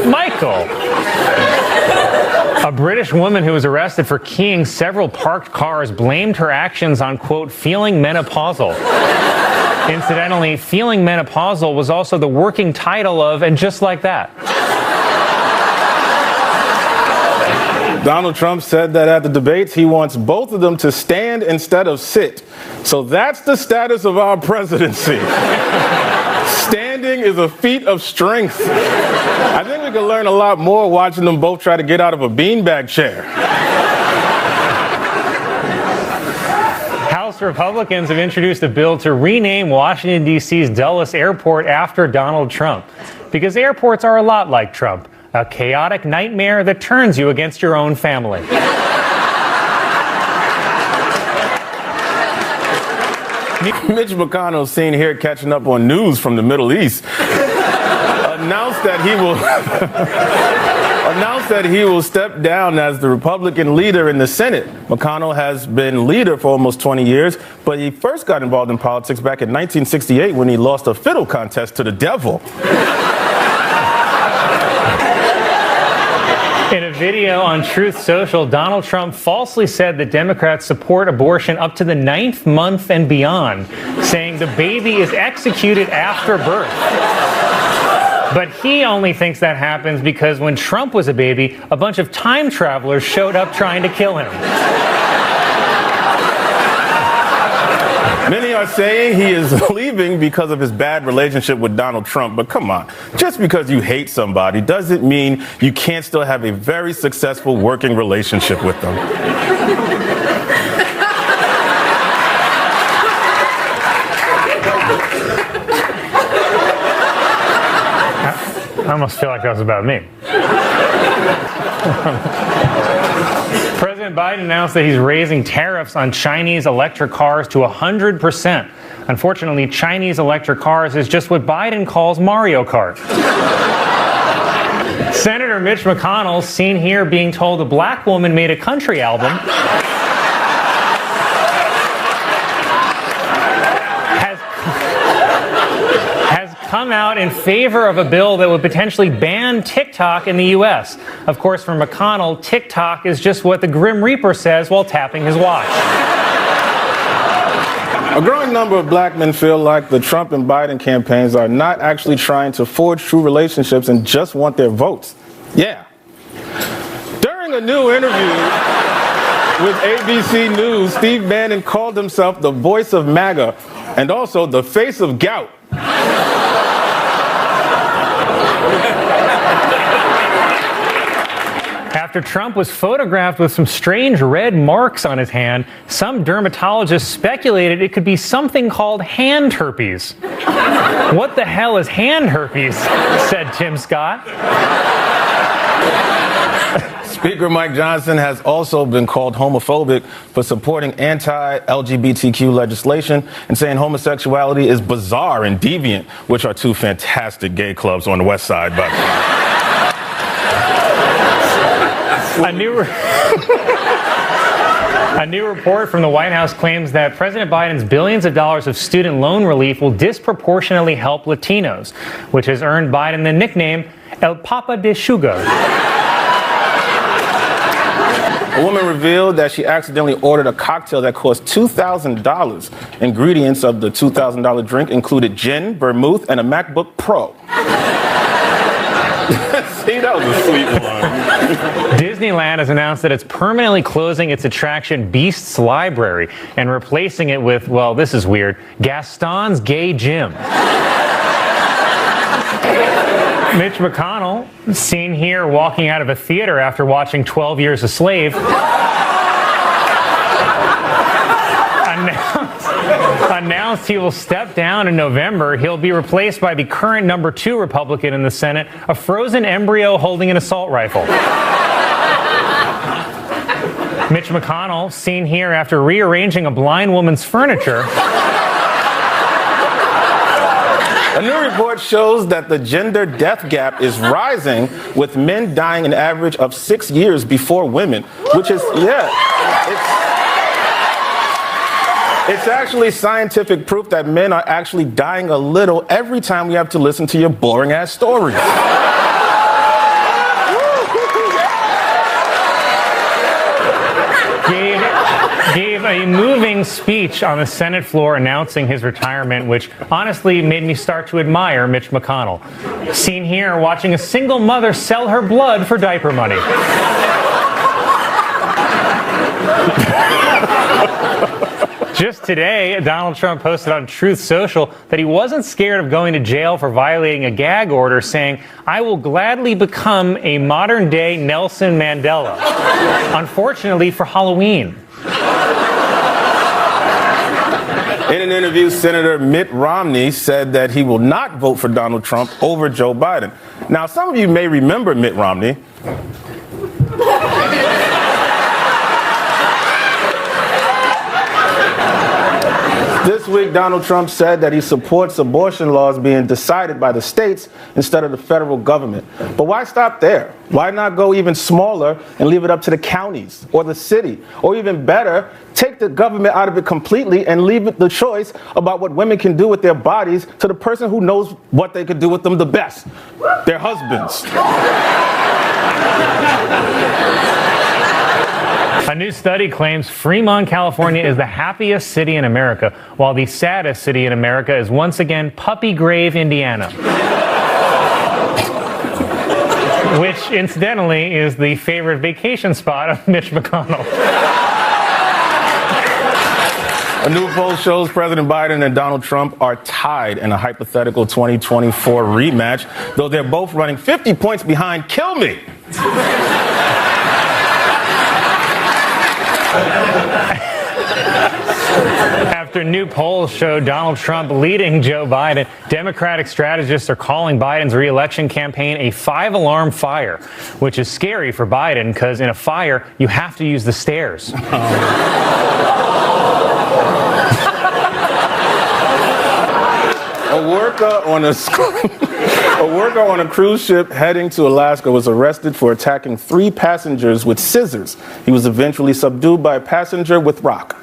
Michael. A British woman who was arrested for keying several parked cars blamed her actions on, quote, feeling menopausal. Incidentally, feeling menopausal was also the working title of And Just Like That. Donald Trump said that at the debates, he wants both of them to stand instead of sit. So that's the status of our presidency. Standing is a feat of strength. I think we could learn a lot more watching them both try to get out of a beanbag chair. House Republicans have introduced a bill to rename Washington, D.C.'s Dulles Airport after Donald Trump. Because airports are a lot like Trump, a chaotic nightmare that turns you against your own family. Mitch McConnell, seen here catching up on news from the Middle East, announced that he will step down as the Republican leader in the Senate. McConnell has been leader for almost 20 years, but he first got involved in politics back in 1968 when he lost a fiddle contest to the devil. In a video on Truth Social, Donald Trump falsely said that Democrats support abortion up to the 9th month and beyond, saying the baby is executed after birth. But he only thinks that happens because when Trump was a baby, a bunch of time travelers showed up trying to kill him. Many are saying he is leaving because of his bad relationship with Donald Trump. But come on, just because you hate somebody doesn't mean you can't still have a very successful working relationship with them. I almost feel like that was about me. President Biden announced that he's raising tariffs on Chinese electric cars to 100%. Unfortunately, Chinese electric cars is just what Biden calls Mario Kart. Senator Mitch McConnell, seen here being told a black woman made a country album, has come out in favor of a bill that would potentially ban TikTok in the U.S. Of course, for McConnell, TikTok is just what the Grim Reaper says while tapping his watch. A growing number of black men feel like the Trump and Biden campaigns are not actually trying to forge true relationships and just want their votes. Yeah. During a new interview with ABC News, Steve Bannon called himself the voice of MAGA and also the face of gout. After Trump was photographed with some strange red marks on his hand, some dermatologists speculated it could be something called hand herpes. What the hell is hand herpes? Said Tim Scott. Speaker Mike Johnson has also been called homophobic for supporting anti-LGBTQ legislation and saying homosexuality is bizarre and deviant, which are two fantastic gay clubs on the West Side, by the way. A new report from the White House claims that President Biden's billions of dollars of student loan relief will disproportionately help Latinos, which has earned Biden the nickname El Papa de Sugar. A woman revealed that she accidentally ordered a cocktail that cost $2,000. Ingredients of the $2,000 drink included gin, vermouth, and a MacBook Pro. See, that was a sweet one. Disneyland has announced that it's permanently closing its attraction Beast's Library and replacing it with, well, this is weird, Gaston's Gay Gym. Mitch McConnell, seen here walking out of a theater after watching 12 Years a Slave, announced he will step down in November. He'll be replaced by the current number 2 Republican in the Senate, a frozen embryo holding an assault rifle. Mitch McConnell, seen here after rearranging a blind woman's furniture. A new report shows that the gender death gap is rising, with men dying an average of 6 years before women, which is, It's actually scientific proof that men are actually dying a little every time we have to listen to your boring-ass stories. Gave a moving speech on the Senate floor announcing his retirement, which honestly made me start to admire Mitch McConnell. Seen here watching a single mother sell her blood for diaper money. Just today, Donald Trump posted on Truth Social that he wasn't scared of going to jail for violating a gag order, saying, "I will gladly become a modern-day Nelson Mandela." Unfortunately for Halloween. In an interview, Senator Mitt Romney said that he will not vote for Donald Trump over Joe Biden. Now, some of you may remember Mitt Romney. This week, Donald Trump said that he supports abortion laws being decided by the states instead of the federal government. But why stop there? Why not go even smaller and leave it up to the counties or the city? Or even better, take the government out of it completely and leave it the choice about what women can do with their bodies to the person who knows what they could do with them the best, their husbands. A new study claims Fremont, California is the happiest city in America, while the saddest city in America is once again Puppy Grave, Indiana. Which, incidentally, is the favorite vacation spot of Mitch McConnell. A new poll shows President Biden and Donald Trump are tied in a hypothetical 2024 rematch, though they're both running 50 points behind. Kill me! After new polls show Donald Trump leading Joe Biden, Democratic strategists are calling Biden's re-election campaign a five-alarm fire, which is scary for Biden because in a fire, you have to use the stairs. A worker on a cruise ship heading to Alaska was arrested for attacking 3 passengers with scissors. He was eventually subdued by a passenger with rock.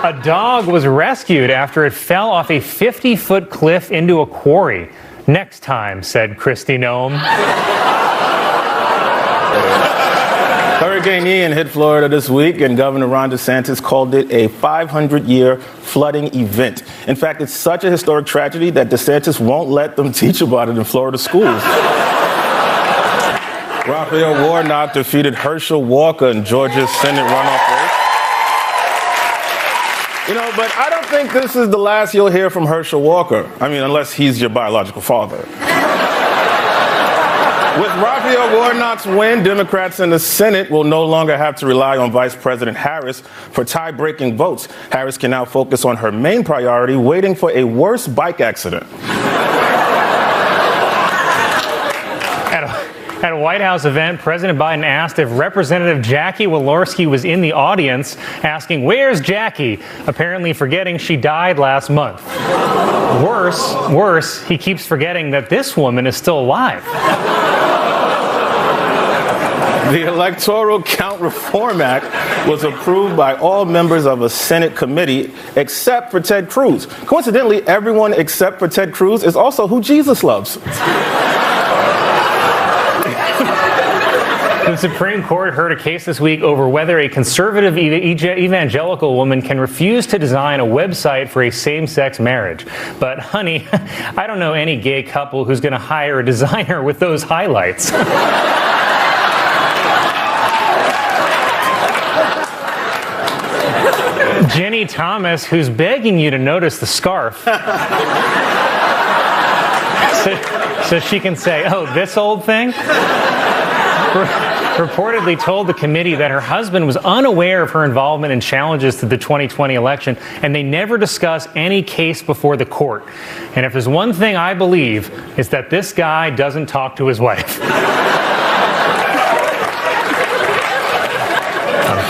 A dog was rescued after it fell off a 50-foot cliff into a quarry. Next time, said Kristi Noem. Hurricane Ian hit Florida this week, and Governor Ron DeSantis called it a 500-year flooding event. In fact, it's such a historic tragedy that DeSantis won't let them teach about it in Florida schools. Raphael Warnock defeated Herschel Walker in Georgia's Senate runoff race. You know, but I don't think this is the last you'll hear from Herschel Walker. I mean, unless he's your biological father. With Raphael Warnock's win, Democrats in the Senate will no longer have to rely on Vice President Harris for tie-breaking votes. Harris can now focus on her main priority, waiting for a worse bike accident. At a White House event, President Biden asked if Representative Jackie Walorski was in the audience, asking, "Where's Jackie?" apparently forgetting she died last month. Worse, he keeps forgetting that this woman is still alive. The Electoral Count Reform Act was approved by all members of a Senate committee except for Ted Cruz. Coincidentally, everyone except for Ted Cruz is also who Jesus loves. The Supreme Court heard a case this week over whether a conservative evangelical woman can refuse to design a website for a same-sex marriage. But, honey, I don't know any gay couple who's going to hire a designer with those highlights. Jenny Thomas, who's begging you to notice the scarf. So she can say, "Oh, this old thing?" Reportedly told the committee that her husband was unaware of her involvement in challenges to the 2020 election, and they never discuss any case before the court. And if there's one thing I believe, it's that this guy doesn't talk to his wife.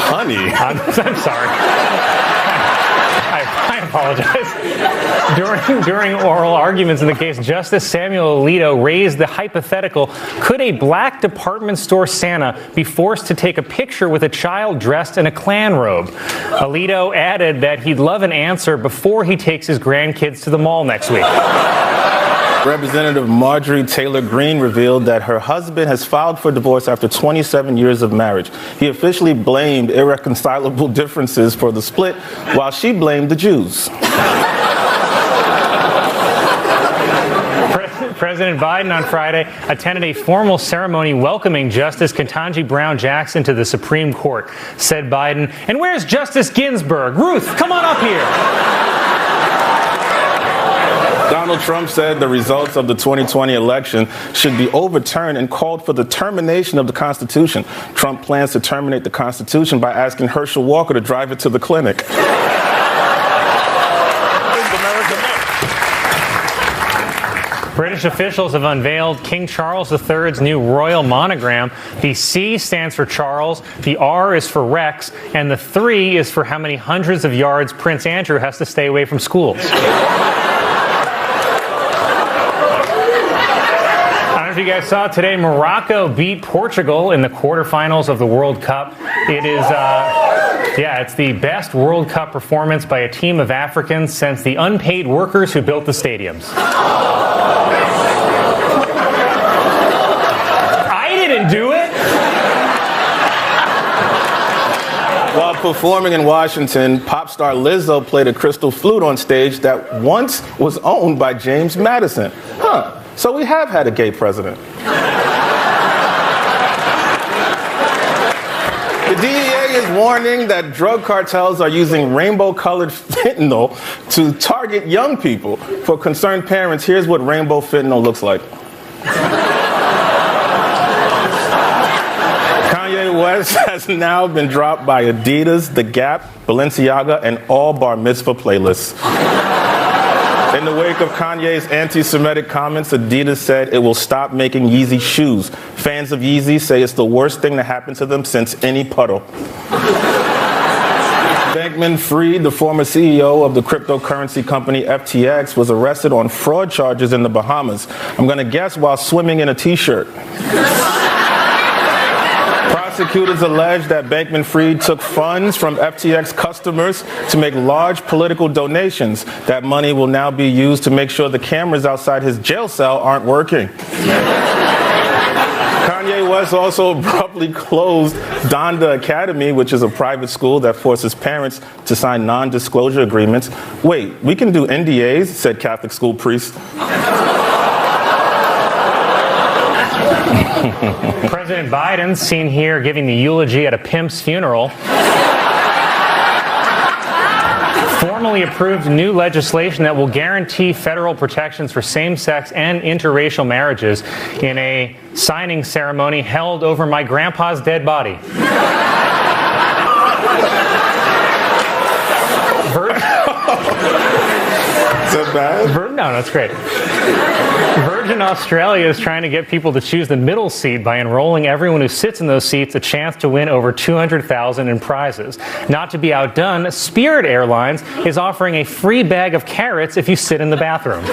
Honey. I'm sorry. I apologize. During oral arguments in the case, Justice Samuel Alito raised the hypothetical, could a black department store Santa be forced to take a picture with a child dressed in a Klan robe? Alito added that he'd love an answer before he takes his grandkids to the mall next week. Representative Marjorie Taylor Greene revealed that her husband has filed for divorce after 27 years of marriage. He officially blamed irreconcilable differences for the split, while she blamed the Jews. President Biden on Friday attended a formal ceremony welcoming Justice Ketanji Brown Jackson to the Supreme Court. Said Biden, "And where's Justice Ginsburg? Ruth, come on up here." Donald Trump said the results of the 2020 election should be overturned and called for the termination of the Constitution. Trump plans to terminate the Constitution by asking Herschel Walker to drive it to the clinic. British officials have unveiled King Charles III's new royal monogram. The C stands for Charles, the R is for Rex, and the 3 is for how many hundreds of yards Prince Andrew has to stay away from schools. If you guys saw today, Morocco beat Portugal in the quarterfinals of the World Cup. It is, it's the best World Cup performance by a team of Africans since the unpaid workers who built the stadiums. I didn't do it. While performing in Washington, pop star Lizzo played a crystal flute on stage that once was owned by James Madison. So we have had a gay president. The DEA is warning that drug cartels are using rainbow-colored fentanyl to target young people. For concerned parents, here's what rainbow fentanyl looks like. Kanye West has now been dropped by Adidas, The Gap, Balenciaga, and all bar mitzvah playlists. In the wake of Kanye's anti-Semitic comments, Adidas said it will stop making Yeezy shoes. Fans of Yeezy say it's the worst thing to happen to them since any puddle. Bankman-Fried, the former CEO of the cryptocurrency company FTX, was arrested on fraud charges in the Bahamas. I'm going to guess while swimming in a T-shirt. Prosecutors allege that Bankman-Fried took funds from FTX customers to make large political donations. That money will now be used to make sure the cameras outside his jail cell aren't working. Kanye West also abruptly closed Donda Academy, which is a private school that forces parents to sign non-disclosure agreements. Wait, we can do NDAs, said Catholic school priests. President Biden seen here giving the eulogy at a pimp's funeral. Formally approved new legislation that will guarantee federal protections for same-sex and interracial marriages in a signing ceremony held over my grandpa's dead body. Is that bad? No, that's great. Virgin Australia is trying to get people to choose the middle seat by enrolling everyone who sits in those seats a chance to win over $200,000 in prizes. Not to be outdone, Spirit Airlines is offering a free bag of carrots if you sit in the bathroom.